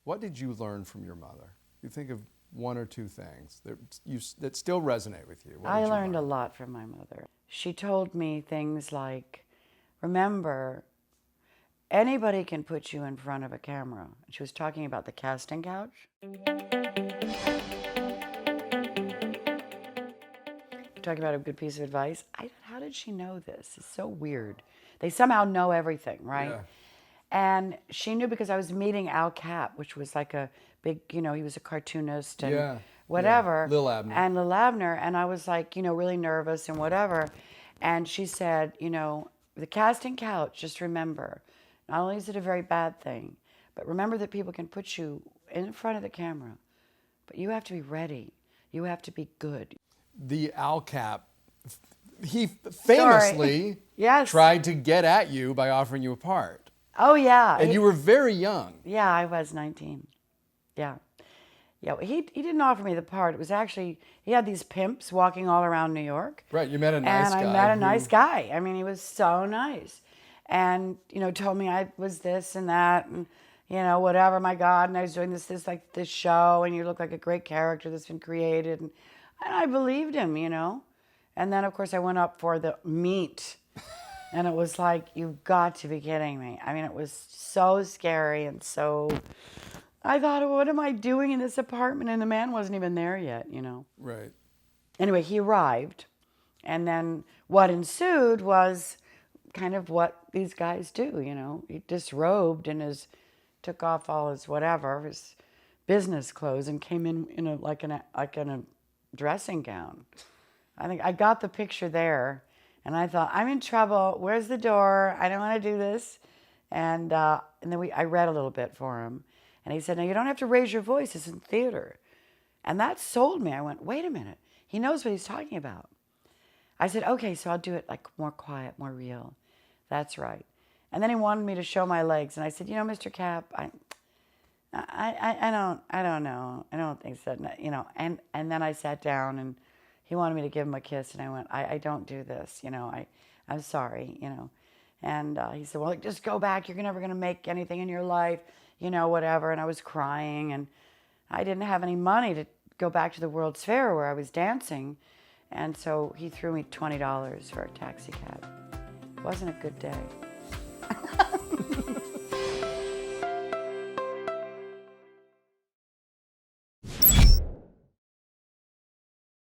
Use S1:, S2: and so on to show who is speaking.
S1: What did you learn from your mother? You think of one or two things that still resonate with you.
S2: I learned a lot from my mother. She told me things like, remember, anybody can put you in front of a camera. She was talking about the casting couch. Talking about a good piece of advice. How did she know this? It's so weird. They somehow know everything, right?
S1: Yeah.
S2: And she knew because I was meeting Al Cap, which was like a big, he was a cartoonist and whatever.
S1: Lil Abner.
S2: And Lil Abner. And I was like, really nervous and whatever. And she said, the casting couch, just remember, not only is it a very bad thing, but remember that people can put you in front of the camera, but you have to be ready. You have to be good.
S1: The Al Cap, he famously tried to get at you by offering you a part.
S2: Oh, yeah.
S1: And you were very young.
S2: Yeah, I was 19. Yeah. Yeah, he didn't offer me the part. It was actually, he had these pimps walking all around New York.
S1: Right, you met a nice guy.
S2: And I met a nice guy. I mean, he was so nice. And, told me I was this and that and, whatever, my God. And I was doing this show and you look like a great character that's been created. And I believed him, And then, of course, I went up for the meet. And it was like, you've got to be kidding me. I mean, it was so scary and so... I thought, what am I doing in this apartment? And the man wasn't even there yet,
S1: Right.
S2: Anyway, he arrived. And then what ensued was kind of what these guys do, He disrobed and took off all his whatever, his business clothes, and came in a dressing gown. I think I got the picture there. And I thought, I'm in trouble. Where's the door? I don't want to do this. And then I read a little bit for him. And he said, no, you don't have to raise your voice. It's in theater. And that sold me. I went, wait a minute. He knows what he's talking about. I said, okay, so I'll do it like more quiet, more real. That's right. And then he wanted me to show my legs. And I said, Mr. Cap, I don't know. I don't think so. And then I sat down and he wanted me to give him a kiss. And I went, I don't do this. I'm sorry, And he said, well, just go back. You're never going to make anything in your life. Whatever. And I was crying and I didn't have any money to go back to the World's Fair where I was dancing. And so he threw me $20 for a taxi cab. It wasn't a good day.